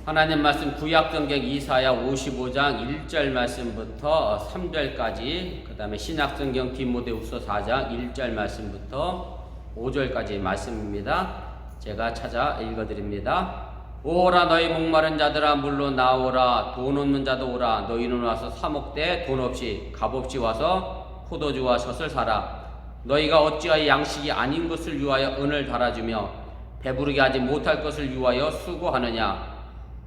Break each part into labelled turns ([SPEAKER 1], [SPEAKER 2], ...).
[SPEAKER 1] 하나님 말씀 구약성경 이사야 55장 1절 말씀부터 3절까지, 그 다음에 신약성경 디모데후서 4장 1절 말씀부터 5절까지 말씀입니다. 제가 찾아 읽어드립니다. 오라 너희 목마른 자들아 물로 나오라. 돈 없는 자도 오라. 너희는 와서 사 먹되 돈 없이 값없이 와서 포도주와 젖을 사라. 너희가 어찌하여 양식이 아닌 것을 위하여 은을 달아주며 배부르게 하지 못할 것을 위하여 수고하느냐.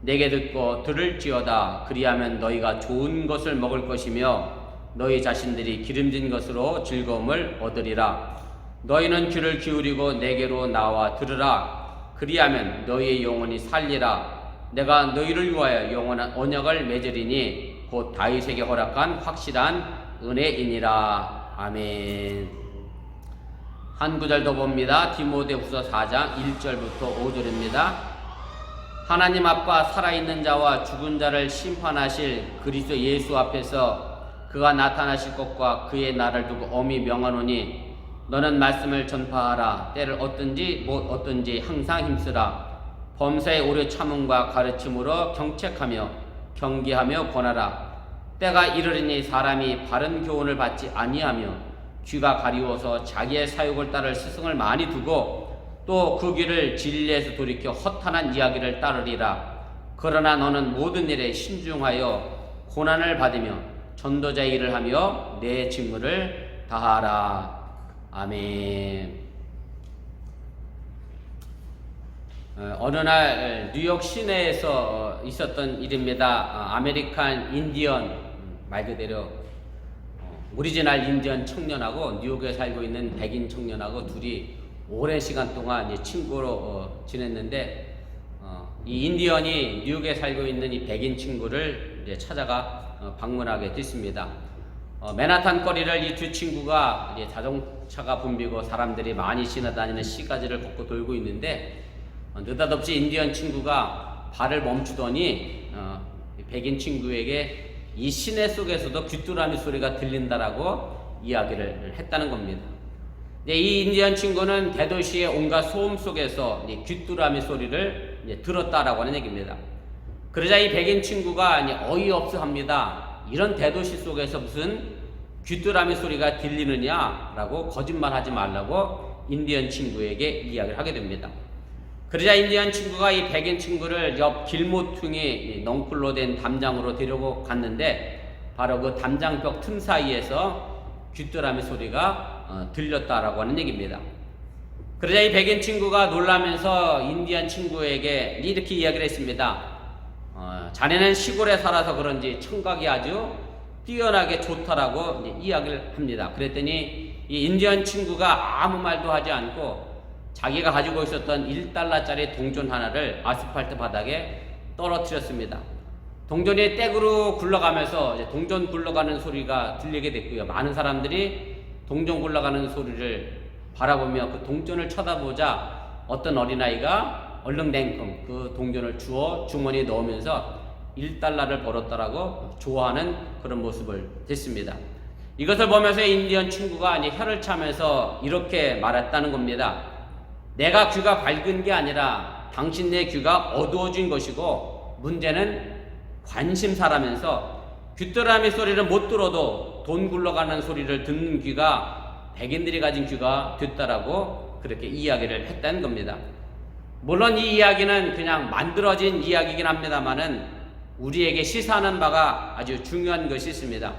[SPEAKER 1] 내게 듣고 들을지어다. 그리하면 너희가 좋은 것을 먹을 것이며 너희 자신들이 기름진 것으로 즐거움을 얻으리라. 너희는 귀를 기울이고 내게로 나와 들으라. 그리하면 너희의 영혼이 살리라. 내가 너희를 위하여 영원한 언약을 맺으리니 곧 다윗에게 허락한 확실한 은혜이니라. 아멘. 한 구절 더 봅니다. 디모데후서 4장 1절부터 5절입니다. 하나님 앞과 살아있는 자와 죽은 자를 심판하실 그리스도 예수 앞에서 그가 나타나실 것과 그의 날을 두고 엄히 명하노니 너는 말씀을 전파하라. 때를 얻든지 못 얻든지 항상 힘쓰라. 범사에 오래 참음과 가르침으로 경책하며 경계하며 권하라. 때가 이르리니 사람이 바른 교훈을 받지 아니하며 귀가 가리워서 자기의 사욕을 따를 스승을 많이 두고 또 그 귀를 진리에서 돌이켜 허탄한 이야기를 따르리라. 그러나 너는 모든 일에 신중하여 고난을 받으며 전도자의 일을 하며 내 직무를 다하라. 아멘. 어느 날 뉴욕 시내에서 있었던 일입니다. 아메리칸 인디언, 말 그대로 오리지널 인디언 청년하고 뉴욕에 살고 있는 백인 청년하고 둘이 오랜 시간 동안 친구로 지냈는데, 이 인디언이 뉴욕에 살고 있는 이 백인 친구를 찾아가 방문하게 됐습니다. 맨하탄 거리를 이 두 친구가 자동차가 붐비고 사람들이 많이 지나다니는 시가지를 걷고 돌고 있는데, 느닷없이 인디언 친구가 발을 멈추더니 백인 친구에게 이 시내 속에서도 귀뚜라미 소리가 들린다라고 이야기를 했다는 겁니다. 이 인디언 친구는 대도시의 온갖 소음 속에서 귀뚜라미 소리를 들었다라고 하는 얘기입니다. 그러자 이 백인 친구가 어이없어 합니다. 이런 대도시 속에서 무슨 귀뚜라미 소리가 들리느냐라고 거짓말하지 말라고 인디언 친구에게 이야기를 하게 됩니다. 그러자 인디언 친구가 이 백인 친구를 옆 길모퉁이 넝쿨로 된 담장으로 데리고 갔는데, 바로 그 담장벽 틈 사이에서 귀뚜라미 소리가 들렸다라고 하는 얘기입니다. 그러자 이 백인 친구가 놀라면서 인디언 친구에게 이렇게 이야기를 했습니다. 자네는 시골에 살아서 그런지 청각이 아주 뛰어나게 좋다라고 이야기를 합니다. 그랬더니 이 인디언 친구가 아무 말도 하지 않고 자기가 가지고 있었던 1달러짜리 동전 하나를 아스팔트 바닥에 떨어뜨렸습니다. 동전이 떼구르 굴러가면서 동전 굴러가는 소리가 들리게 됐고요. 많은 사람들이 동전 굴러가는 소리를 바라보며 그 동전을 쳐다보자 어떤 어린아이가 얼른냉큼 그 동전을 주워 주머니에 넣으면서 1달러를 벌었다라고 좋아하는 그런 모습을 냈습니다. 이것을 보면서 인디언 친구가 혀를 차면서 이렇게 말했다는 겁니다. 내가 귀가 밝은 게 아니라 당신네 귀가 어두워진 것이고, 문제는 관심사라면서 귀뚜라미 소리를 못 들어도 돈 굴러가는 소리를 듣는 귀가 백인들이 가진 귀가 됐다라고 그렇게 이야기를 했다는 겁니다. 물론 이 이야기는 그냥 만들어진 이야기이긴 합니다만은 우리에게 시사하는 바가 아주 중요한 것이 있습니다.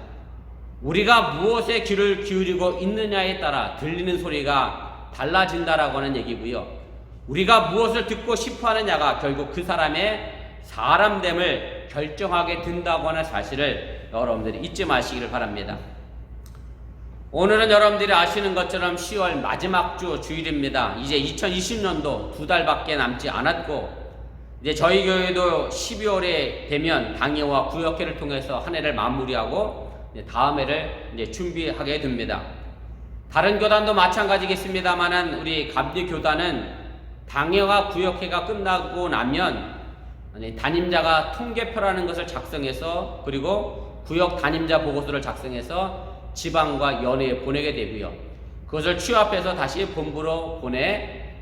[SPEAKER 1] 우리가 무엇에 귀를 기울이고 있느냐에 따라 들리는 소리가 달라진다라고 하는 얘기고요. 우리가 무엇을 듣고 싶어 하느냐가 결국 그 사람의 사람됨을 결정하게 된다고 하는 사실을 여러분들이 잊지 마시기를 바랍니다. 오늘은 여러분들이 아시는 것처럼 10월 마지막 주 주일입니다. 이제 2020년도 2달밖에 남지 않았고, 이제 저희 교회도 12월에 되면 당회와 구역회를 통해서 한 해를 마무리하고 다음 해를 이제 준비하게 됩니다. 다른 교단도 마찬가지겠습니다만은 우리 감리교단은 당회와 구역회가 끝나고 나면 담임자가 통계표라는 것을 작성해서, 그리고 구역 담임자 보고서를 작성해서 지방과 연회에 보내게 되고요. 그것을 취합해서 다시 본부로 보내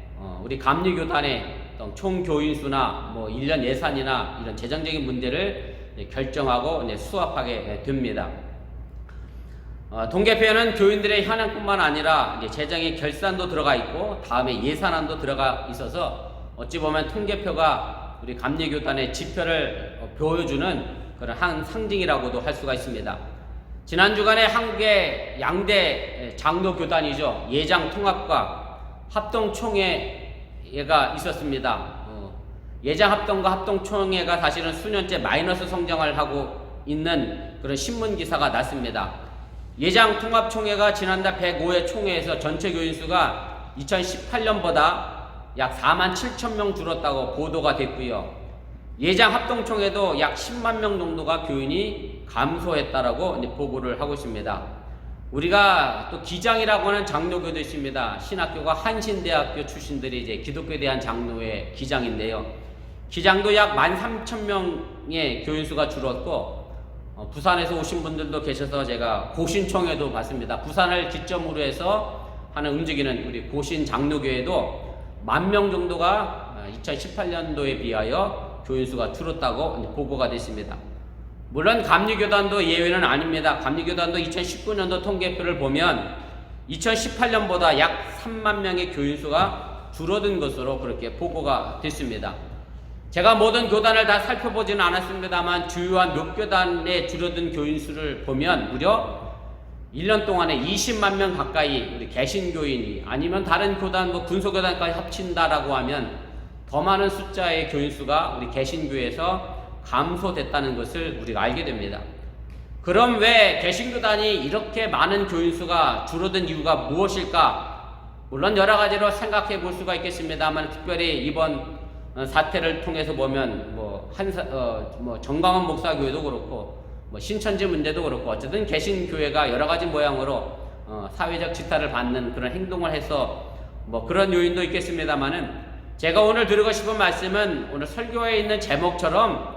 [SPEAKER 1] 우리 감리교단에 어떤 총 교인 수나 뭐 1년 예산이나 이런 재정적인 문제를 결정하고 수합하게 됩니다. 통계표에는 교인들의 현황뿐만 아니라 재정의 결산도 들어가 있고 다음에 예산안도 들어가 있어서 어찌 보면 통계표가 우리 감리교단의 지표를 보여주는 그런 한 상징이라고도 할 수가 있습니다. 지난 주간에 한국의 양대 장로교단이죠. 예장통합과 합동총회가 있었습니다. 예장합동과 합동총회가 사실은 수년째 마이너스 성장을 하고 있는 그런 신문기사가 났습니다. 예장통합총회가 지난달 105회 총회에서 전체 교인 수가 2018년보다 약 4만 7천 명 줄었다고 보도가 됐고요. 예장합동총회도 약 10만 명 정도가 교인이 감소했다라고 보고를 하고 있습니다. 우리가 또 기장이라고 하는 장로교도 있습니다. 신학교가 한신대학교 출신들이 이제 기독교에 대한 장로의 기장인데요. 기장도 약 13,000명의 교인 수가 줄었고 부산에서 오신 분들도 계셔서 제가 고신총회도 봤습니다. 부산을 기점으로 해서 하는 움직이는 우리 고신 장로교회도 10,000명 정도가 2018년도에 비하여 교인 수가 줄었다고 보고가 됐습니다. 물론 감리교단도 예외는 아닙니다. 감리교단도 2019년도 통계표를 보면 2018년보다 약 3만 명의 교인 수가 줄어든 것으로 그렇게 보고가 됐습니다. 제가 모든 교단을 다 살펴보지는 않았습니다만 주요한 몇 교단의 줄어든 교인 수를 보면 무려 1년 동안에 20만 명 가까이 우리 개신교인이 아니면 다른 교단 뭐 군소교단까지 합친다라고 하면 더 많은 숫자의 교인 수가 우리 개신교에서 감소됐다는 것을 우리가 알게 됩니다. 그럼 왜 개신교단이 이렇게 많은 교인 수가 줄어든 이유가 무엇일까? 물론 여러 가지로 생각해 볼 수가 있겠습니다만 특별히 이번 사태를 통해서 보면 정광훈 목사교회도 그렇고 신천지 문제도 그렇고 어쨌든 개신교회가 여러 가지 모양으로 사회적 지탄을 받는 그런 행동을 해서 그런 요인도 있겠습니다만은 제가 오늘 드리고 싶은 말씀은 오늘 설교에 있는 제목처럼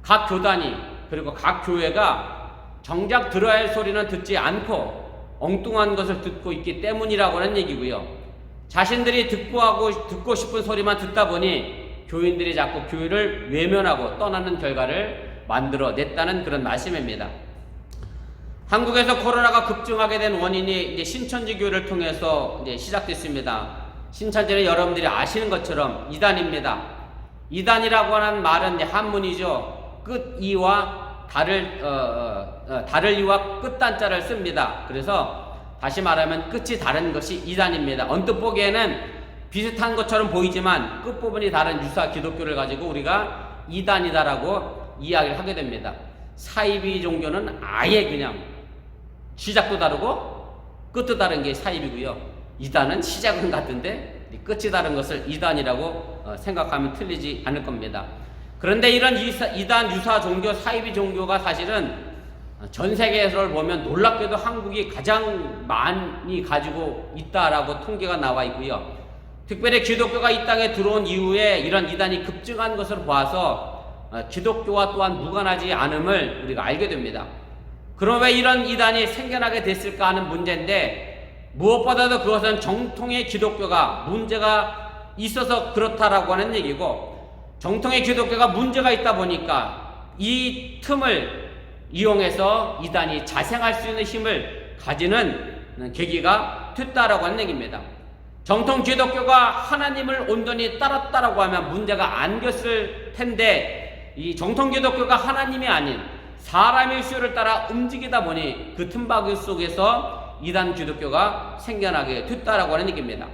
[SPEAKER 1] 각 교단이 그리고 각 교회가 정작 들어야 할 소리는 듣지 않고 엉뚱한 것을 듣고 있기 때문이라고 하는 얘기고요. 자신들이 듣고 싶은 소리만 듣다 보니 교인들이 자꾸 교회를 외면하고 떠나는 결과를 만들어냈다는 그런 말씀입니다. 한국에서 코로나가 급증하게 된 원인이 이제 신천지 교회를 통해서 이제 시작됐습니다. 신천지는 여러분들이 아시는 것처럼 이단입니다. 이단이라고 하는 말은 한문이죠. 끝이와 다를 이와 끝단자를 씁니다. 그래서 다시 말하면 끝이 다른 것이 이단입니다. 언뜻 보기에는 비슷한 것처럼 보이지만 끝부분이 다른 유사 기독교를 가지고 우리가 이단이다라고 이야기를 하게 됩니다. 사이비 종교는 아예 그냥 시작도 다르고 끝도 다른 게 사이비고요. 이단은 시작은 같은데 끝이 다른 것을 이단이라고 생각하면 틀리지 않을 겁니다. 그런데 이런 이단 유사 종교, 사이비 종교가 사실은 전 세계에서 보면 놀랍게도 한국이 가장 많이 가지고 있다라고 통계가 나와 있고요. 특별히 기독교가 이 땅에 들어온 이후에 이런 이단이 급증한 것을 봐서 기독교와 또한 무관하지 않음을 우리가 알게 됩니다. 그럼 왜 이런 이단이 생겨나게 됐을까 하는 문제인데 무엇보다도 그것은 정통의 기독교가 문제가 있어서 그렇다라고 하는 얘기고 정통의 기독교가 문제가 있다 보니까 이 틈을 이용해서 이단이 자생할 수 있는 힘을 가지는 계기가 됐다라고 하는 얘기입니다. 정통 기독교가 하나님을 온전히 따랐다라고 하면 문제가 안 됐을 텐데 이 정통 기독교가 하나님이 아닌 사람의 수요를 따라 움직이다 보니 그 틈바구 속에서 이단 기독교가 생겨나게 됐다라고 하는 얘기입니다.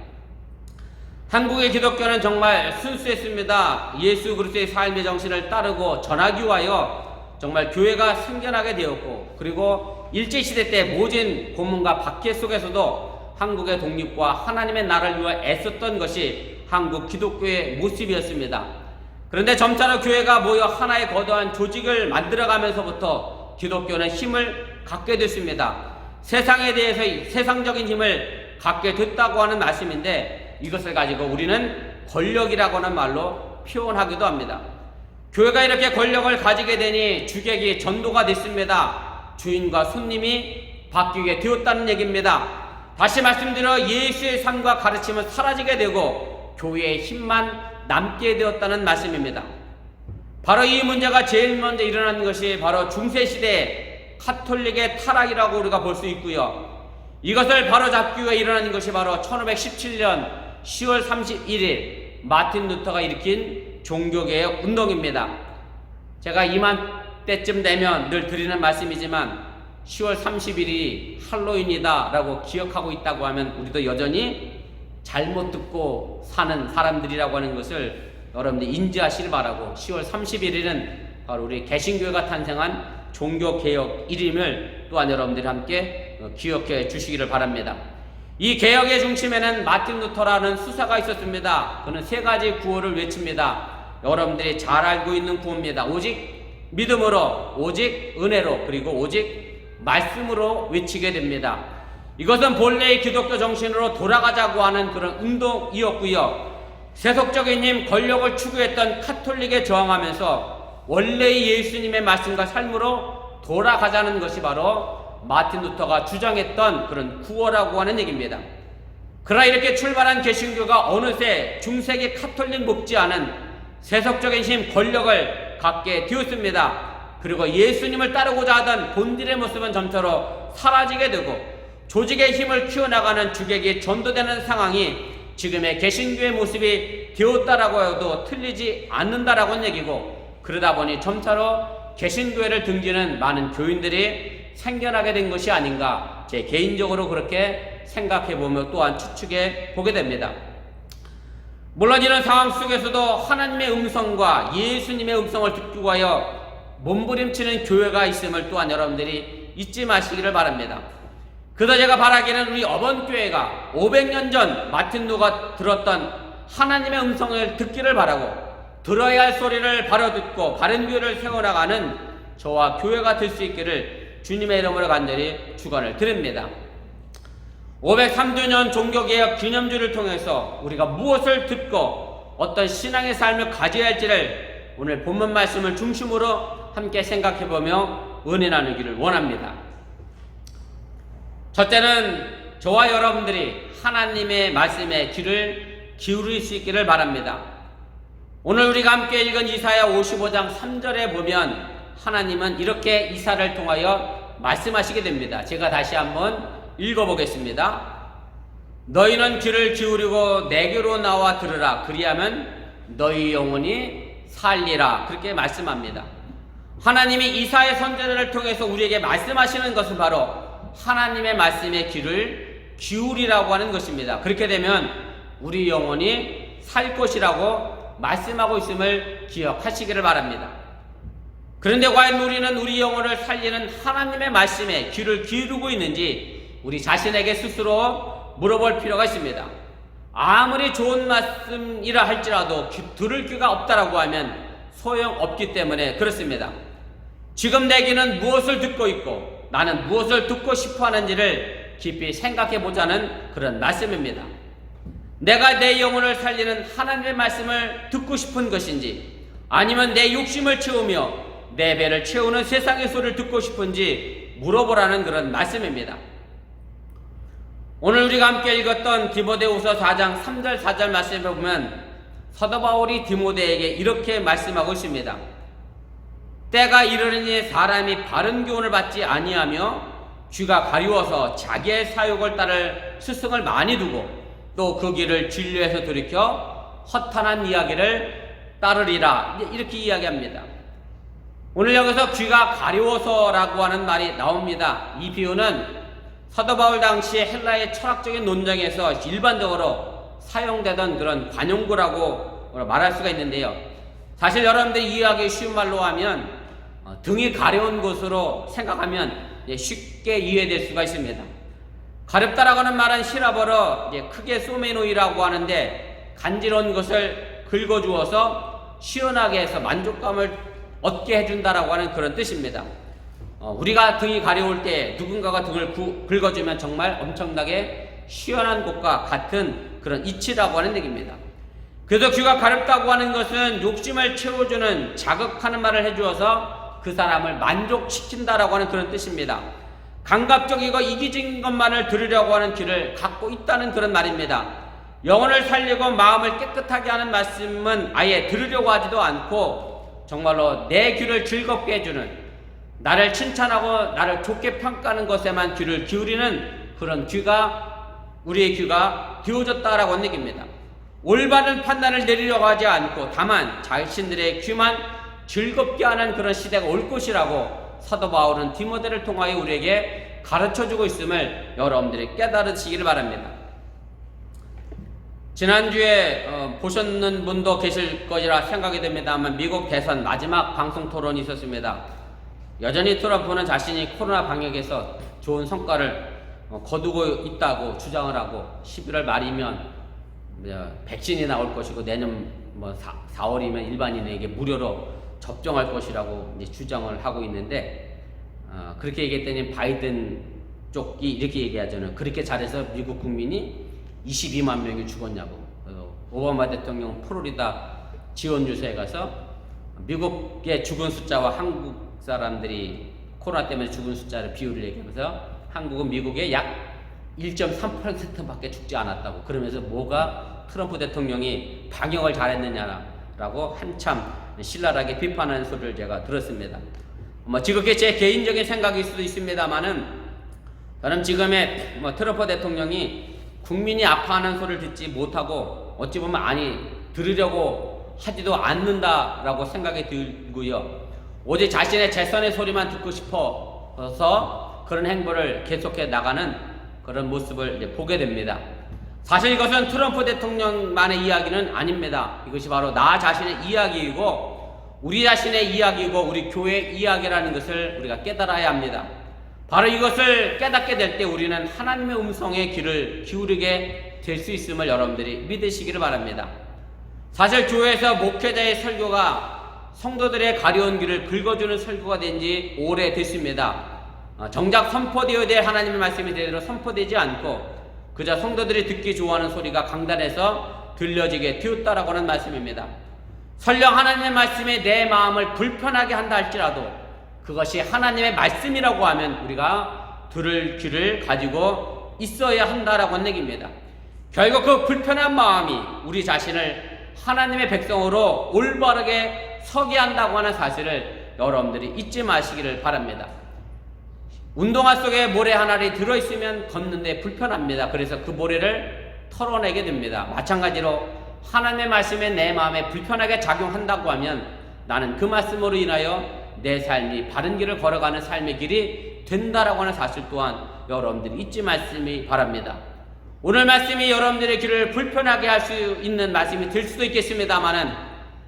[SPEAKER 1] 한국의 기독교는 정말 순수했습니다. 예수 그리스도의 삶의 정신을 따르고 전하기 위하여 정말 교회가 생겨나게 되었고 그리고 일제시대 때 모진 고문과 박해 속에서도 한국의 독립과 하나님의 나라를 위해 애썼던 것이 한국 기독교의 모습이었습니다. 그런데 점차로 교회가 모여 하나의 거대한 조직을 만들어가면서부터 기독교는 힘을 갖게 됐습니다. 세상에 대해서 세상적인 힘을 갖게 됐다고 하는 말씀인데 이것을 가지고 우리는 권력이라고 하는 말로 표현하기도 합니다. 교회가 이렇게 권력을 가지게 되니 주객이 전도가 됐습니다. 주인과 손님이 바뀌게 되었다는 얘기입니다. 다시 말씀드려 예수의 삶과 가르침은 사라지게 되고 교회의 힘만 남게 되었다는 말씀입니다. 바로 이 문제가 제일 먼저 일어난 것이 바로 중세시대의 카톨릭의 타락이라고 우리가 볼 수 있고요. 이것을 바로잡기 위해 일어난 것이 바로 1517년 10월 31일 마틴 루터가 일으킨 종교개혁 운동입니다. 제가 이맘때쯤 되면 늘 드리는 말씀이지만 10월 30일이 할로윈이다 라고 기억하고 있다고 하면 우리도 여전히 잘못 듣고 사는 사람들이라고 하는 것을 여러분들이 인지하시길 바라고, 10월 31일은 바로 우리 개신교회가 탄생한 종교개혁일임을 또한 여러분들이 함께 기억해 주시기를 바랍니다. 이 개혁의 중심에는 마틴 루터라는 수사가 있었습니다. 그는 세 가지 구호를 외칩니다. 여러분들이 잘 알고 있는 구호입니다. 오직 믿음으로, 오직 은혜로, 그리고 오직 말씀으로 외치게 됩니다. 이것은 본래의 기독교 정신으로 돌아가자고 하는 그런 운동이었고요. 세속적인 힘, 권력을 추구했던 카톨릭에 저항하면서 원래의 예수님의 말씀과 삶으로 돌아가자는 것이 바로 마틴 루터가 주장했던 그런 구호라고 하는 얘기입니다. 그러나 이렇게 출발한 개신교가 어느새 중세기 카톨릭 못지않은 세속적인 힘, 권력을 갖게 되었습니다. 그리고 예수님을 따르고자 하던 본질의 모습은 점차로 사라지게 되고 조직의 힘을 키워나가는 주객이 전도되는 상황이 지금의 개신교의 모습이 되었다라고 해도 틀리지 않는다라고는 얘기고, 그러다 보니 점차로 개신교회를 등지는 많은 교인들이 생겨나게 된 것이 아닌가, 제 개인적으로 그렇게 생각해보며 또한 추측해 보게 됩니다. 물론 이런 상황 속에서도 하나님의 음성과 예수님의 음성을 듣기 위하여 몸부림치는 교회가 있음을 또한 여러분들이 잊지 마시기를 바랍니다. 그래서 제가 바라기는 우리 어번교회가 500년 전 마틴 루터가 들었던 하나님의 음성을 듣기를 바라고, 들어야 할 소리를 바로 듣고 바른 교회를 세워나가는 저와 교회가 될 수 있기를 주님의 이름으로 간절히 축원을 드립니다. 503주년 종교개혁 기념주를 통해서 우리가 무엇을 듣고 어떤 신앙의 삶을 가져야 할지를 오늘 본문 말씀을 중심으로 함께 생각해보며 은혜 나누기를 원합니다. 첫째는 저와 여러분들이 하나님의 말씀에 귀를 기울일 수 있기를 바랍니다. 오늘 우리가 함께 읽은 이사야 55장 3절에 보면 하나님은 이렇게 이사를 통하여 말씀하시게 됩니다. 제가 다시 한번 읽어보겠습니다. 너희는 귀를 기울이고 내게로 나와 들으라. 그리하면 너희 영혼이 살리라. 그렇게 말씀합니다. 하나님이 이사의 선지자를 통해서 우리에게 말씀하시는 것은 바로 하나님의 말씀에 귀를 기울이라고 하는 것입니다. 그렇게 되면 우리 영혼이 살 것이라고 말씀하고 있음을 기억하시기를 바랍니다. 그런데 과연 우리는 우리 영혼을 살리는 하나님의 말씀에 귀를 기울이고 있는지 우리 자신에게 스스로 물어볼 필요가 있습니다. 아무리 좋은 말씀이라 할지라도 들을 귀가 없다라고 하면 소용없기 때문에 그렇습니다. 지금 내 귀는 무엇을 듣고 있고 나는 무엇을 듣고 싶어 하는지를 깊이 생각해 보자는 그런 말씀입니다. 내가 내 영혼을 살리는 하나님의 말씀을 듣고 싶은 것인지, 아니면 내 욕심을 채우며 내 배를 채우는 세상의 소리를 듣고 싶은지 물어보라는 그런 말씀입니다. 오늘 우리가 함께 읽었던 디모데후서 4장 3절 4절 말씀에 보면 사도 바울이 디모데에게 이렇게 말씀하고 있습니다. 때가 이르르니 사람이 바른 교훈을 받지 아니하며 귀가 가리워서 자기의 사욕을 따를 스승을 많이 두고 또 그 길을 진리에서 돌이켜 허탄한 이야기를 따르리라. 이렇게 이야기합니다. 오늘 여기서 귀가 가리워서라고 하는 말이 나옵니다. 이 비유는 사도 바울 당시 헬라의 철학적인 논쟁에서 일반적으로 사용되던 그런 관용구라고 말할 수가 있는데요. 사실 여러분들이 이해하기 쉬운 말로 하면 등이 가려운 것으로 생각하면 쉽게 이해될 수가 있습니다. 가렵다라고 하는 말은 시라버로 크게 소메노이라고 하는데 간지러운 것을 긁어주어서 시원하게 해서 만족감을 얻게 해준다라고 하는 그런 뜻입니다. 우리가 등이 가려울 때 누군가가 등을 긁어주면 정말 엄청나게 시원한 것과 같은 그런 이치라고 하는 얘기입니다. 그래서 귀가 가렵다고 하는 것은 욕심을 채워주는 자극하는 말을 해주어서 그 사람을 만족시킨다라고 하는 그런 뜻입니다. 감각적이고 이기적인 것만을 들으려고 하는 귀를 갖고 있다는 그런 말입니다. 영혼을 살리고 마음을 깨끗하게 하는 말씀은 아예 들으려고 하지도 않고 정말로 내 귀를 즐겁게 해주는, 나를 칭찬하고 나를 좋게 평가하는 것에만 귀를 기울이는 그런 귀가, 우리의 귀가 비워졌다라고 느낍니다. 올바른 판단을 내리려고 하지 않고 다만 자신들의 귀만 즐겁게 하는 그런 시대가 올 것이라고 사도 바울은 디모데를 통하여 우리에게 가르쳐주고 있음을 여러분들이 깨달으시기를 바랍니다. 지난주에 보셨는 분도 계실 것이라 생각이 됩니다만 미국 대선 마지막 방송 토론이 있었습니다. 여전히 트럼프는 자신이 코로나 방역에서 좋은 성과를 거두고 있다고 주장을 하고 11월 말이면 백신이 나올 것이고 내년 4월이면 일반인에게 무료로 접종할 것이라고 이제 주장을 하고 있는데, 그렇게 얘기했더니 바이든 쪽이 이렇게 얘기하잖아요. 그렇게 잘해서 미국 국민이 22만 명이 죽었냐고. 오바마 대통령 플로리다 지원 유세에 가서 미국의 죽은 숫자와 한국 사람들이 코로나 때문에 죽은 숫자를 비율을 얘기하면서 한국은 미국의 약 1.3%밖에 죽지 않았다고. 그러면서 뭐가 트럼프 대통령이 방역을 잘했느냐라고 한참 신랄하게 비판하는 소리를 제가 들었습니다. 지극히 제 개인적인 생각일 수도 있습니다만은 저는 지금의 트럼프 대통령이 국민이 아파하는 소리를 듣지 못하고 어찌 보면 들으려고 하지도 않는다라고 생각이 들고요. 오직 자신의 재선의 소리만 듣고 싶어서 그런 행보를 계속해 나가는 그런 모습을 이제 보게 됩니다. 사실 이것은 트럼프 대통령만의 이야기는 아닙니다. 이것이 바로 나 자신의 이야기이고 우리 자신의 이야기이고 우리 교회의 이야기라는 것을 우리가 깨달아야 합니다. 바로 이것을 깨닫게 될 때 우리는 하나님의 음성에 귀를 기울이게 될 수 있음을 여러분들이 믿으시기를 바랍니다. 사실 교회에서 목회자의 설교가 성도들의 가려운 귀를 긁어주는 설교가 된 지 오래됐습니다. 정작 선포되어야 될 하나님의 말씀이 제대로 선포되지 않고 그저 성도들이 듣기 좋아하는 소리가 강단에서 들려지게 되었다라고 하는 말씀입니다. 설령 하나님의 말씀에 내 마음을 불편하게 한다 할지라도 그것이 하나님의 말씀이라고 하면 우리가 들을 귀를 가지고 있어야 한다라고 하는 얘기입니다. 결국 그 불편한 마음이 우리 자신을 하나님의 백성으로 올바르게 서게 한다고 하는 사실을 여러분들이 잊지 마시기를 바랍니다. 운동화 속에 모래 하나를 들어있으면 걷는데 불편합니다. 그래서 그 모래를 털어내게 됩니다. 마찬가지로 하나님의 말씀에 내 마음에 불편하게 작용한다고 하면 나는 그 말씀으로 인하여 내 삶이 바른 길을 걸어가는 삶의 길이 된다라고 하는 사실 또한 여러분들이 잊지 마시기 바랍니다. 오늘 말씀이 여러분들의 길을 불편하게 할 수 있는 말씀이 될 수도 있겠습니다만은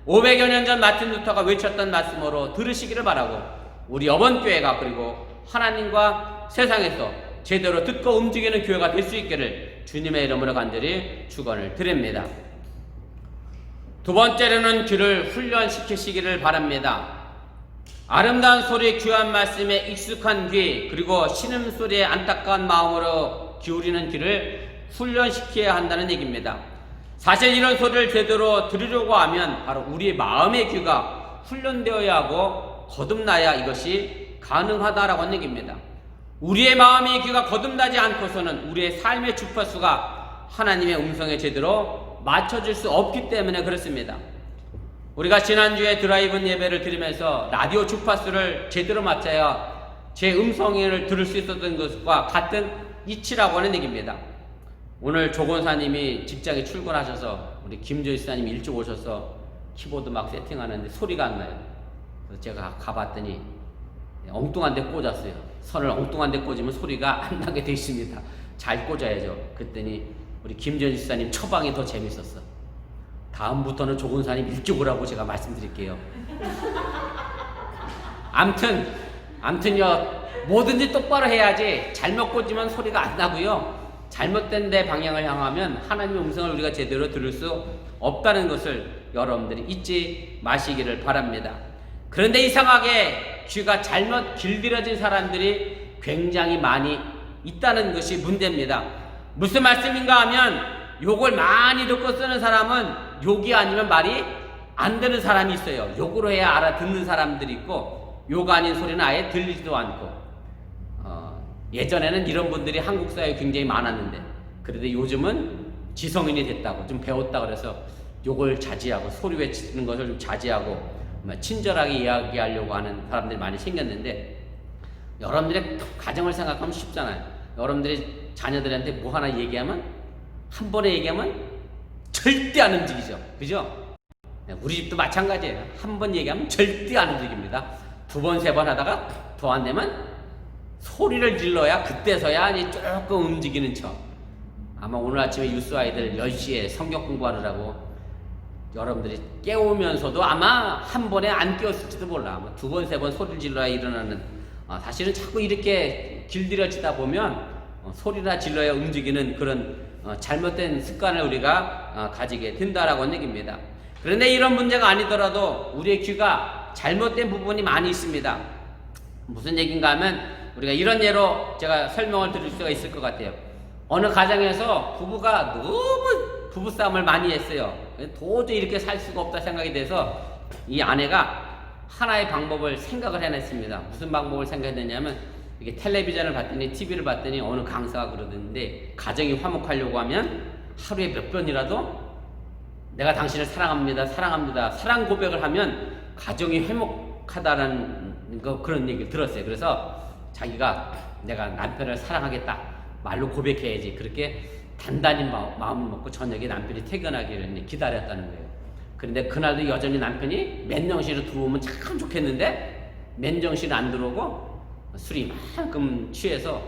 [SPEAKER 1] 500여 년 전 마틴 루터가 외쳤던 말씀으로 들으시기를 바라고 우리 어번교회가 그리고 하나님과 세상에서 제대로 듣고 움직이는 교회가 될 수 있기를 주님의 이름으로 간절히 축원을 드립니다. 두 번째로는 귀를 훈련시키시기를 바랍니다. 아름다운 소리, 귀한 말씀에 익숙한 귀, 그리고 신음소리에 안타까운 마음으로 기울이는 귀를 훈련시켜야 한다는 얘기입니다. 사실 이런 소리를 제대로 들으려고 하면 바로 우리의 마음의 귀가 훈련되어야 하고 거듭나야 이것이 가능하다라고 하는 얘기입니다. 우리의 마음의 귀가 거듭나지 않고서는 우리의 삶의 주파수가 하나님의 음성에 제대로 맞춰질 수 없기 때문에 그렇습니다. 우리가 지난주에 드라이브인 예배를 드리면서 라디오 주파수를 제대로 맞춰야 제 음성을 들을 수 있었던 것과 같은 이치라고 하는 얘기입니다. 오늘 조 권사님이 직장에 출근하셔서 우리 김조희 사님이 일찍 오셔서 키보드 막 세팅하는데 소리가 안 나요. 그래서 제가 가봤더니 엉뚱한 데 꽂았어요. 선을 엉뚱한 데 꽂으면 소리가 안 나게 돼 있습니다. 잘 꽂아야죠. 그랬더니 우리 김조희 사님 처방이 더 재밌었어. 다음부터는 조 권사님 일찍 오라고 제가 말씀드릴게요. 암튼요, 뭐든지 똑바로 해야지 잘못 꽂으면 소리가 안 나고요. 잘못된 데 방향을 향하면 하나님의 음성을 우리가 제대로 들을 수 없다는 것을 여러분들이 잊지 마시기를 바랍니다. 그런데 이상하게 귀가 잘못 길들여진 사람들이 굉장히 많이 있다는 것이 문제입니다. 무슨 말씀인가 하면 욕을 많이 듣고 쓰는 사람은 욕이 아니면 말이 안 되는 사람이 있어요. 욕으로 해야 알아듣는 사람들이 있고 욕 아닌 소리는 아예 들리지도 않고 예전에는 이런 분들이 한국 사회에 굉장히 많았는데 그런데 요즘은 지성인이 됐다고 좀 배웠다 그래서 욕을 자제하고 소리 외치는 것을 좀 자제하고 친절하게 이야기하려고 하는 사람들이 많이 생겼는데, 여러분들의 가정을 생각하면 쉽잖아요. 여러분들이 자녀들한테 뭐 하나 얘기하면, 한 번에 얘기하면 절대 안 움직이죠. 그죠? 우리 집도 마찬가지예요. 한 번 얘기하면 절대 안 움직입니다. 두 번, 세 번 하다가 더 안 되면 소리를 질러야 그때서야 조금 움직이는 척. 아마 오늘 아침에 유스 아이들 10시에 성경 공부하느라고 여러분들이 깨우면서도 아마 한 번에 안 깨웠을지도 몰라. 아마 두 번, 세 번 소리를 질러야 일어나는, 사실은 자꾸 이렇게 길들여지다 보면 소리나 질러야 움직이는 그런 잘못된 습관을 우리가 가지게 된다라고 하는 얘기입니다. 그런데 이런 문제가 아니더라도 우리의 귀가 잘못된 부분이 많이 있습니다. 무슨 얘기인가 하면, 우리가 이런 예로 제가 설명을 드릴 수가 있을 것 같아요. 어느 가정에서 부부가 너무 부부싸움을 많이 했어요. 도저히 이렇게 살 수가 없다 생각이 돼서 이 아내가 하나의 방법을 생각을 해냈습니다. 무슨 방법을 생각했느냐면, 이게 텔레비전을 봤더니, TV를 봤더니 어느 강사가 그러던데, 가정이 화목하려고 하면 하루에 몇 번이라도 내가 당신을 사랑합니다, 사랑합니다, 사랑 고백을 하면 가정이 회복하다라는 그런 얘기를 들었어요. 그래서 자기가 내가 남편을 사랑하겠다, 말로 고백해야지, 그렇게 단단히 마음을 먹고 저녁에 남편이 퇴근하기를 기다렸다는 거예요. 그런데 그날도 여전히 남편이 맨정신으로 들어오면 참 좋겠는데 맨정신은 안 들어오고 술이 만큼 취해서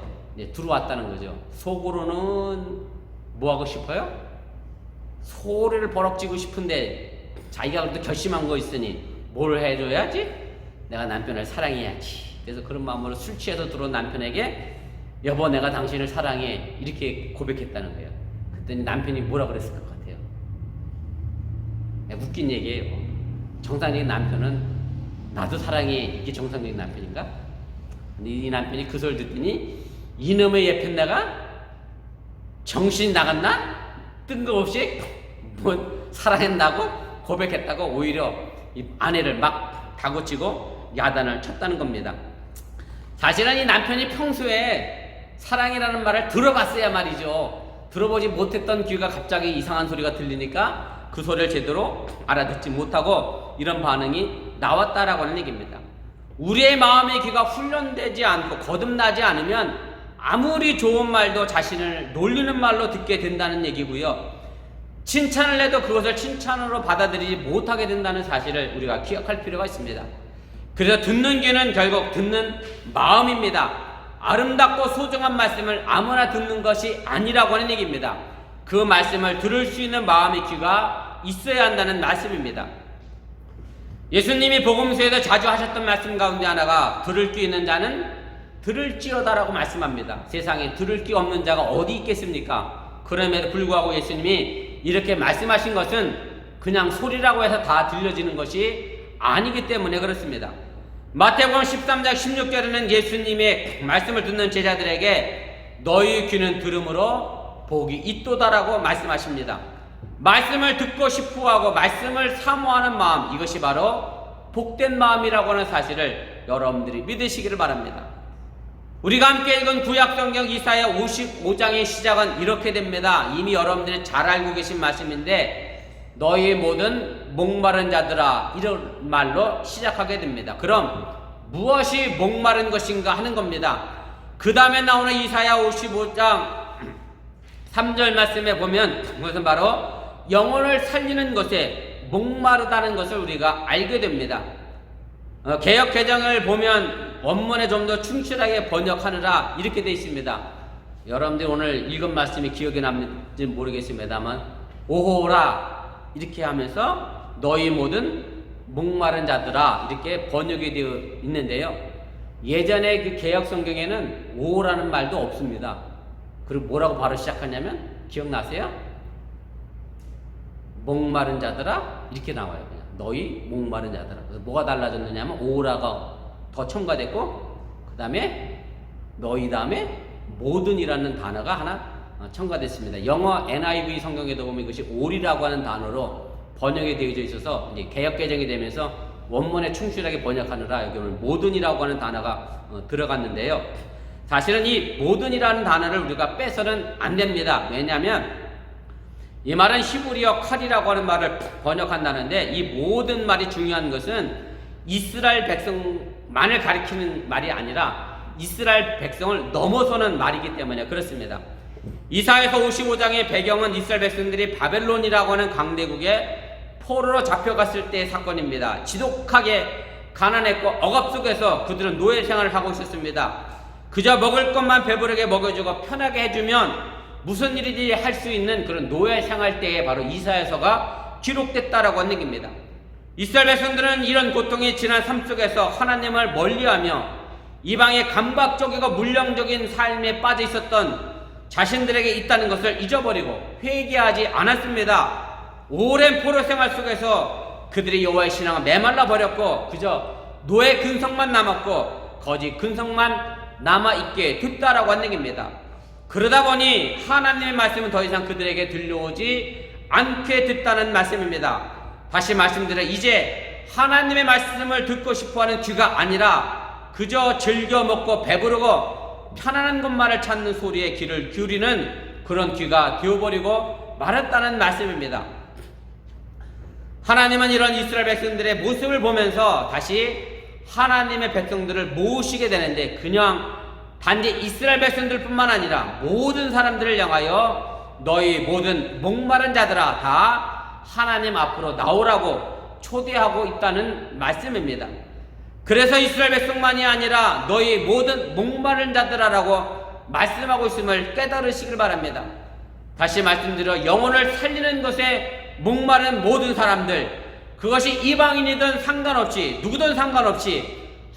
[SPEAKER 1] 들어왔다는 거죠. 속으로는 뭐 하고 싶어요? 소리를 버럭지고 싶은데 자기가 그래도 결심한 거 있으니 뭘 해줘야지? 내가 남편을 사랑해야지. 그래서 그런 마음으로 술 취해서 들어온 남편에게 여보, 내가 당신을 사랑해, 이렇게 고백했다는 거예요. 그랬더니 남편이 뭐라 그랬을 것 같아요? 웃긴 얘기예요. 정상적인 남편은 나도 사랑해, 이게 정상적인 남편인가? 근데 이 남편이 그 소리를 듣더니 이놈의 예편내가 정신이 나갔나? 뜬금없이 뭐 사랑한다고 고백했다고 오히려 이 아내를 막 다그치고 야단을 쳤다는 겁니다. 사실은 이 남편이 평소에 사랑이라는 말을 들어봤어야 말이죠. 들어보지 못했던 귀가 갑자기 이상한 소리가 들리니까 그 소리를 제대로 알아듣지 못하고 이런 반응이 나왔다라고 하는 얘기입니다. 우리의 마음의 귀가 훈련되지 않고 거듭나지 않으면 아무리 좋은 말도 자신을 놀리는 말로 듣게 된다는 얘기고요. 칭찬을 해도 그것을 칭찬으로 받아들이지 못하게 된다는 사실을 우리가 기억할 필요가 있습니다. 그래서 듣는 귀는 결국 듣는 마음입니다. 아름답고 소중한 말씀을 아무나 듣는 것이 아니라고 하는 얘기입니다. 그 말씀을 들을 수 있는 마음의 귀가 있어야 한다는 말씀입니다. 예수님이 복음서에서 자주 하셨던 말씀 가운데 하나가 들을 귀 있는 자는 들을지어다라고 말씀합니다. 세상에 들을 귀 없는 자가 어디 있겠습니까? 그럼에도 불구하고 예수님이 이렇게 말씀하신 것은 그냥 소리라고 해서 다 들려지는 것이 아니기 때문에 그렇습니다. 마태복음 13장 16절에는 예수님의 말씀을 듣는 제자들에게 너희 귀는 들음으로 복이 있도다라고 말씀하십니다. 말씀을 듣고 싶어하고 말씀을 사모하는 마음, 이것이 바로 복된 마음이라고 하는 사실을 여러분들이 믿으시기를 바랍니다. 우리가 함께 읽은 구약성경 이사야 55장의 시작은 이렇게 됩니다. 이미 여러분들이 잘 알고 계신 말씀인데, 너희 모든 목마른 자들아, 이런 말로 시작하게 됩니다. 그럼 무엇이 목마른 것인가 하는 겁니다. 그 다음에 나오는 이사야 55장 3절 말씀에 보면 그것은 바로 영혼을 살리는 것에 목마르다는 것을 우리가 알게 됩니다. 개역 개정을 보면 원문에 좀 더 충실하게 번역하느라 이렇게 되어 있습니다. 여러분들 오늘 읽은 말씀이 기억에 남는지 모르겠습니다만, 오호라 이렇게 하면서 너희 모든 목마른 자들아 이렇게 번역이 되어 있는데요. 예전에 그 개역 성경에는 오호라는 말도 없습니다. 그리고 뭐라고 바로 시작하냐면 기억나세요? 목마른 자들아 이렇게 나와요. 그냥 너희 목마른 자들아. 그래서 뭐가 달라졌느냐면 오호라가 더 첨가됐고 그 다음에 너희 다음에 모든이라는 단어가 하나 첨가됐습니다. 영어 NIV 성경에도 보면 이것이 all이라고 하는 단어로 번역이 되어져 있어서 이제 개역 개정이 되면서 원문에 충실하게 번역하느라 여기 오늘 모든이라고 하는 단어가 들어갔는데요. 사실은 이 모든이라는 단어를 우리가 빼서는 안 됩니다. 왜냐하면 이 말은 히브리어 칼이라고 하는 말을 번역한다는데, 이 모든 말이 중요한 것은 이스라엘 백성만을 가리키는 말이 아니라 이스라엘 백성을 넘어서는 말이기 때문에 그렇습니다. 이사야서 55장의 배경은 이스라엘 백성들이 바벨론이라고 하는 강대국에 포로로 잡혀갔을 때의 사건입니다. 지독하게 가난했고 억압 속에서 그들은 노예 생활을 하고 있었습니다. 그저 먹을 것만 배부르게 먹여주고 편하게 해주면 무슨 일이든지 할 수 있는 그런 노예 생활 때에 바로 이사야서가 기록됐다라고 하는 얘기입니다. 이스라엘 백성들은 이런 고통이 지난 삶 속에서 하나님을 멀리하며 이방의 감각적이고 물령적인 삶에 빠져 있었던 자신들에게 있다는 것을 잊어버리고 회개하지 않았습니다. 오랜 포로 생활 속에서 그들이 여호와의 신앙을 메말라 버렸고 그저 노예 근성만 남았고 거짓 근성만 남아있게 됐다라고 하는 얘기입니다. 그러다 보니 하나님의 말씀은 더 이상 그들에게 들려오지 않게 됐다는 말씀입니다. 다시 말씀드려, 이제 하나님의 말씀을 듣고 싶어하는 귀가 아니라 그저 즐겨 먹고 배부르고 편안한 것만을 찾는 소리에 귀를 기울이는 그런 귀가 되어버리고 말았다는 말씀입니다. 하나님은 이런 이스라엘 백성들의 모습을 보면서 다시 하나님의 백성들을 모으시게 되는데, 그냥 단지 이스라엘 백성들 뿐만 아니라 모든 사람들을 향하여 너희 모든 목마른 자들아 다 하나님 앞으로 나오라고 초대하고 있다는 말씀입니다. 그래서 이스라엘 백성만이 아니라 너희 모든 목마른 자들아라고 말씀하고 있음을 깨달으시길 바랍니다. 다시 말씀드려, 영혼을 살리는 것에 목마른 모든 사람들, 그것이 이방인이든 상관없이 누구든 상관없이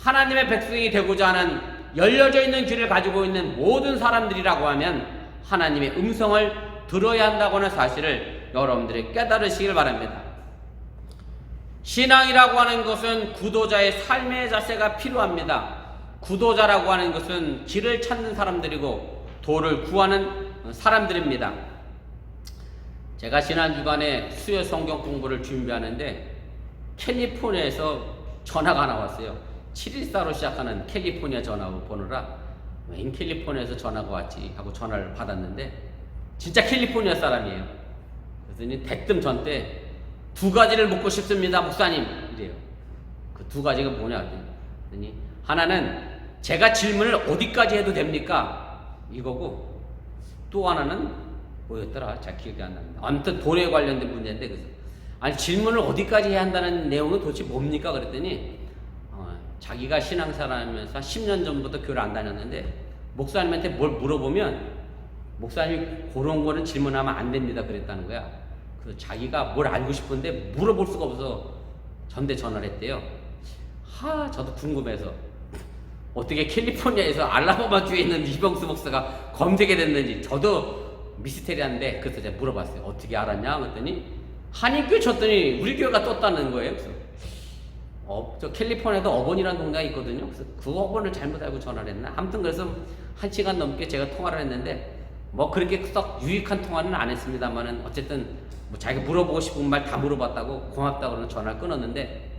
[SPEAKER 1] 하나님의 백성이 되고자 하는 열려져 있는 귀를 가지고 있는 모든 사람들이라고 하면 하나님의 음성을 들어야 한다고 하는 사실을 여러분들이 깨달으시길 바랍니다. 신앙이라고 하는 것은 구도자의 삶의 자세가 필요합니다. 구도자라고 하는 것은 길을 찾는 사람들이고 도를 구하는 사람들입니다. 제가 지난 주간에 수요 성경 공부를 준비하는데 캘리포니아에서 전화가 하나 왔어요. 714로 시작하는 캘리포니아 전화번호라 웬 캘리포니아에서 전화가 왔지 하고 전화를 받았는데 진짜 캘리포니아 사람이에요. 그랬더니 대뜸 전 때 2가지를 묻고 싶습니다 목사님 이래요. 그 2가지가 뭐냐 그랬더니 하나는 제가 질문을 어디까지 해도 됩니까 이거고, 또 하나는 뭐였더라 잘 기억이 안 납니다. 아무튼 돈에 관련된 문제인데, 그래서 아니 질문을 어디까지 해야 한다는 내용은 도대체 뭡니까 그랬더니 자기가 신앙생활하면서 10년 전부터 교회를 안 다녔는데 목사님한테 뭘 물어보면 목사님이 그런 거는 질문하면 안 됩니다 그랬다는 거야. 그래서 자기가 뭘 알고 싶은데 물어볼 수가 없어서 전대 전화를 했대요. 저도 궁금해서 어떻게 캘리포니아에서 알라바마 주에 있는 이병수 목사가 검색이 됐는지 저도 미스테리한데, 그래서 제가 물어봤어요. 어떻게 알았냐 그랬더니 한인교회 쳤더니 우리 교회가 떴다는 거예요. 그래서 저 캘리포니아에도 어번이라는 동네가 있거든요. 그래서 그 어번을 잘못 알고 전화를 했나? 아무튼 그래서 1시간 넘게 제가 통화를 했는데 뭐 그렇게 썩 유익한 통화는 안 했습니다만은 어쨌든 뭐 자기가 물어보고 싶은 말 다 물어봤다고 고맙다고 그러는 전화를 끊었는데,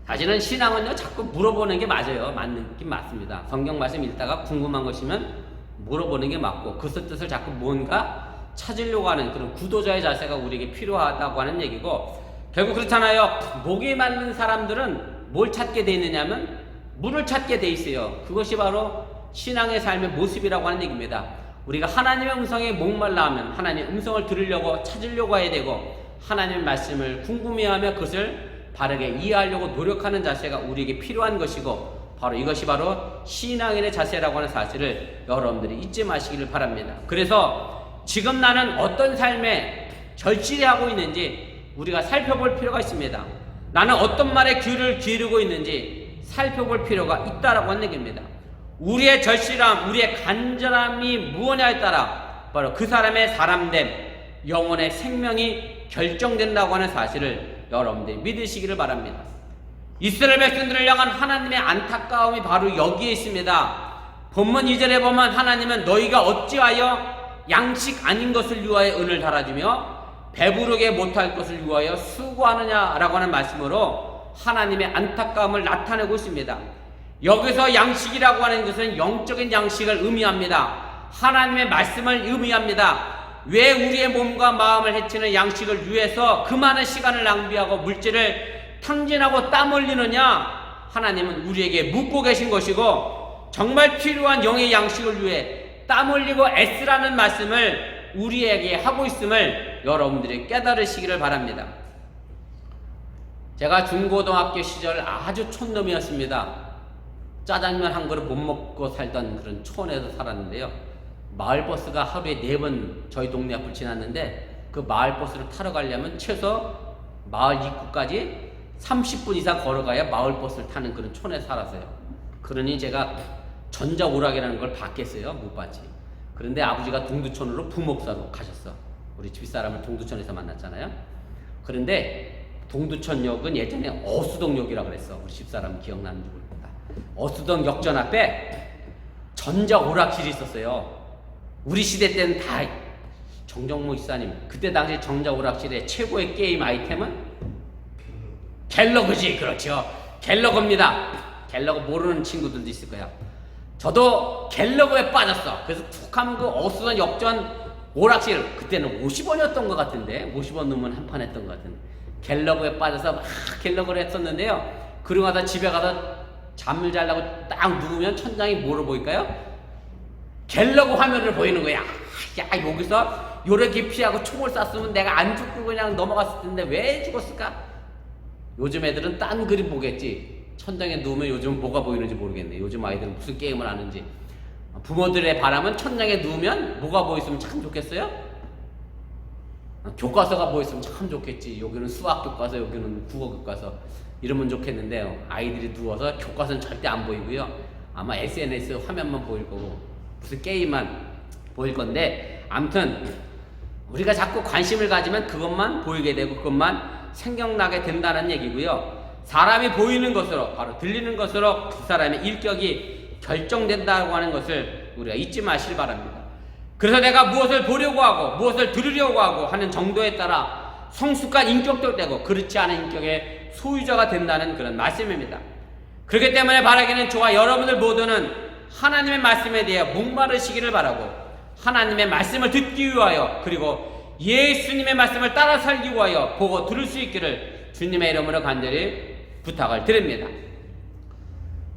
[SPEAKER 1] 사실은 신앙은요 자꾸 물어보는 게 맞아요. 맞긴 맞습니다. 성경 말씀 읽다가 궁금한 것이면 물어보는 게 맞고 그 뜻을 자꾸 뭔가 찾으려고 하는 그런 구도자의 자세가 우리에게 필요하다고 하는 얘기고, 결국 그렇잖아요. 목이 맞는 사람들은 뭘 찾게 돼 있느냐면 물을 찾게 돼 있어요. 그것이 바로 신앙의 삶의 모습이라고 하는 얘기입니다. 우리가 하나님의 음성에 목말라 하면 하나님의 음성을 들으려고 찾으려고 해야 되고, 하나님의 말씀을 궁금해하며 그것을 바르게 이해하려고 노력하는 자세가 우리에게 필요한 것이고, 바로 이것이 바로 신앙인의 자세라고 하는 사실을 여러분들이 잊지 마시기를 바랍니다. 그래서 지금 나는 어떤 삶에 절실해하고 있는지 우리가 살펴볼 필요가 있습니다. 나는 어떤 말에 귀를 기울이고 있는지 살펴볼 필요가 있다라고 하는 얘기입니다. 우리의 절실함, 우리의 간절함이 무엇냐에 따라 바로 그 사람의 사람됨, 영혼의 생명이 결정된다고 하는 사실을 여러분들이 믿으시기를 바랍니다. 이스라엘 백성들을 향한 하나님의 안타까움이 바로 여기에 있습니다. 본문 2절에 보면 하나님은 너희가 어찌하여 양식 아닌 것을 위하여 은을 달아주며 배부르게 못할 것을 위하여 수고하느냐라고 하는 말씀으로 하나님의 안타까움을 나타내고 있습니다. 여기서 양식이라고 하는 것은 영적인 양식을 의미합니다. 하나님의 말씀을 의미합니다. 왜 우리의 몸과 마음을 해치는 양식을 위해서 그 많은 시간을 낭비하고 물질을 탕진하고 땀 흘리느냐? 하나님은 우리에게 묻고 계신 것이고 정말 필요한 영의 양식을 위해 땀 흘리고 애쓰라는 말씀을 우리에게 하고 있음을 여러분들이 깨달으시기를 바랍니다. 제가 중고등학교 시절 아주 촌놈이었습니다. 짜장면 한 그릇 못 먹고 살던 그런 촌에서 살았는데요. 마을버스가 하루에 4번 저희 동네 앞을 지났는데 그 마을버스를 타러 가려면 최소 마을 입구까지 30분 이상 걸어가야 마을버스를 타는 그런 촌에 살았어요. 그러니 제가 전자오락이라는 걸 봤겠어요? 못 봤지. 그런데 아버지가 동두천으로 부목사로 가셨어. 우리 집사람을 동두천에서 만났잖아요. 그런데 동두천역은 예전에 어수동역이라고 그랬어. 우리 집사람 기억나는지 모르겠다. 어수동 역전 앞에 전자오락실이 있었어요. 우리 시대 때는 다 정정모 이사님 그때 당시 전자오락실의 최고의 게임 아이템은 갤러그지. 그렇죠. 갤러그입니다. 갤러그 모르는 친구들도 있을 거야. 저도 갤러그에 빠졌어. 그래서 툭 하면 그 어수선 역전 오락실 그때는 50원이었던 것 같은데 50원 넣으면 한 판 했던 것 같은데 갤러그에 빠져서 막 갤러그를 했었는데요. 그러고 가다 집에 가다 잠을 자려고 딱 누우면 천장이 뭐로 보일까요? 갤러그 화면을 보이는 거야. 야, 여기서 요렇게 피하고 총을 쐈으면 내가 안 죽고 그냥 넘어갔을 텐데 왜 죽었을까? 요즘 애들은 딴 그림 보겠지. 천장에 누우면 요즘 뭐가 보이는지 모르겠네. 요즘 아이들은 무슨 게임을 하는지. 부모들의 바람은 천장에 누우면 뭐가 보였으면 참 좋겠어요? 교과서가 보였으면 참 좋겠지. 여기는 수학 교과서, 여기는 국어 교과서. 이러면 좋겠는데요. 아이들이 누워서 교과서는 절대 안 보이고요. 아마 SNS 화면만 보일 거고 무슨 게임만 보일 건데 아무튼 우리가 자꾸 관심을 가지면 그것만 보이게 되고 그것만 생각나게 된다는 얘기고요. 사람이 보이는 것으로 바로 들리는 것으로 그 사람의 일격이 결정된다고 하는 것을 우리가 잊지 마시길 바랍니다. 그래서 내가 무엇을 보려고 하고 무엇을 들으려고 하고 하는 정도에 따라 성숙한 인격도 되고 그렇지 않은 인격의 소유자가 된다는 그런 말씀입니다. 그렇기 때문에 바라기는 저와 여러분들 모두는 하나님의 말씀에 대해 목마르시기를 바라고 하나님의 말씀을 듣기 위하여 그리고 예수님의 말씀을 따라 살기 위하여 보고 들을 수 있기를 주님의 이름으로 간절히 부탁을 드립니다.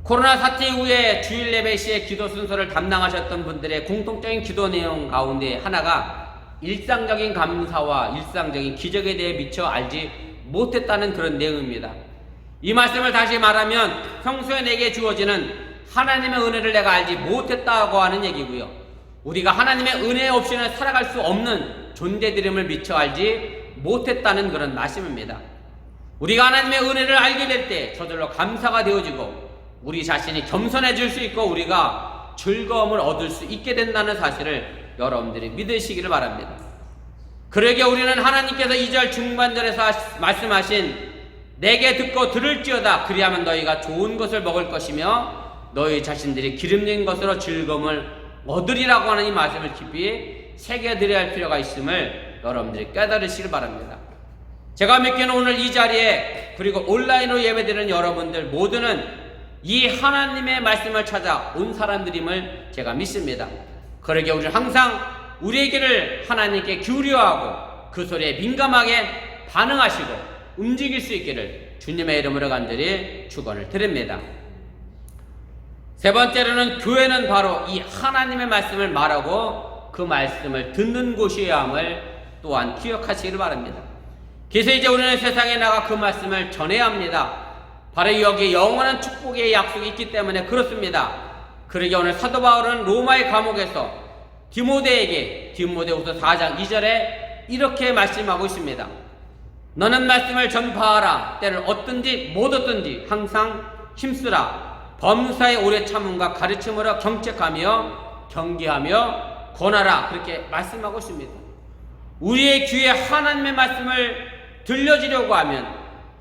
[SPEAKER 1] 코로나 사태 이후에 주일 예배 시에 기도 순서를 담당하셨던 분들의 공통적인 기도 내용 가운데 하나가 일상적인 감사와 일상적인 기적에 대해 미처 알지 못했다는 그런 내용입니다. 이 말씀을 다시 말하면 평소에 내게 주어지는 하나님의 은혜를 내가 알지 못했다고 하는 얘기고요. 우리가 하나님의 은혜 없이는 살아갈 수 없는 존재들임을 미처 알지 못했다는 그런 말씀입니다. 우리가 하나님의 은혜를 알게 될 때 저절로 감사가 되어지고 우리 자신이 겸손해질 수 있고 우리가 즐거움을 얻을 수 있게 된다는 사실을 여러분들이 믿으시기를 바랍니다. 그러기에 우리는 하나님께서 2절 중반절에서 말씀하신 내게 듣고 들을지어다 그리하면 너희가 좋은 것을 먹을 것이며 너희 자신들이 기름진 것으로 즐거움을 얻으리라고 하는 이 말씀을 깊이 새겨드려야 할 필요가 있음을 여러분들이 깨달으시길 바랍니다. 제가 믿기는 오늘 이 자리에 그리고 온라인으로 예배드리는 여러분들 모두는 이 하나님의 말씀을 찾아 온 사람들임을 제가 믿습니다. 그러기에 우리는 항상 우리의 길을 하나님께 기울여하고 그 소리에 민감하게 반응하시고 움직일 수 있기를 주님의 이름으로 간절히 축원을 드립니다. 세 번째로는 교회는 바로 이 하나님의 말씀을 말하고 그 말씀을 듣는 곳이어야 함을 또한 기억하시기를 바랍니다. 그래서 이제 우리는 세상에 나가 그 말씀을 전해야 합니다. 바로 여기에 영원한 축복의 약속이 있기 때문에 그렇습니다. 그러기에 오늘 사도 바울은 로마의 감옥에서 디모데후서 4장 2절에 이렇게 말씀하고 있습니다. 너는 말씀을 전파하라. 때를 얻든지 못 얻든지 항상 힘쓰라. 범사의 오래 참음과 가르침으로 경책하며 경계하며 권하라. 그렇게 말씀하고 있습니다. 우리의 귀에 하나님의 말씀을 들려주려고 하면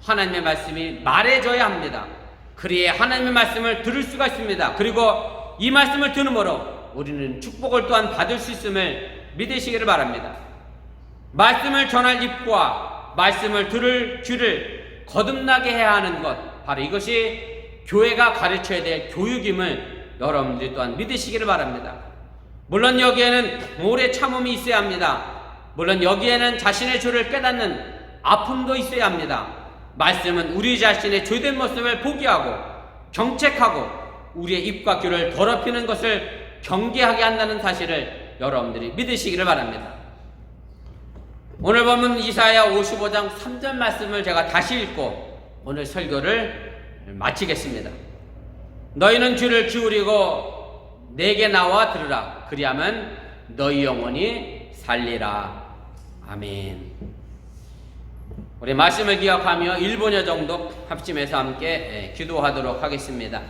[SPEAKER 1] 하나님의 말씀이 말해져야 합니다. 그래야 하나님의 말씀을 들을 수가 있습니다. 그리고 이 말씀을 들음으로 우리는 축복을 또한 받을 수 있음을 믿으시기를 바랍니다. 말씀을 전할 입과 말씀을 들을 귀를 거듭나게 해야 하는 것, 바로 이것이 교회가 가르쳐야 될 교육임을 여러분들이 또한 믿으시기를 바랍니다. 물론 여기에는 오래 참음이 있어야 합니다. 물론 여기에는 자신의 죄를 깨닫는 아픔도 있어야 합니다. 말씀은 우리 자신의 죄된 모습을 포기하고 경책하고 우리의 입과 귀를 더럽히는 것을 경계하게 한다는 사실을 여러분들이 믿으시기를 바랍니다. 오늘 보면 이사야 55장 3절 말씀을 제가 다시 읽고 오늘 설교를 마치겠습니다. 너희는 귀를 기울이고 내게 나와 들으라. 그리하면 너희 영혼이 살리라. 아멘. 우리 말씀을 기억하며 1분여 정도 합심해서 함께 기도하도록 하겠습니다.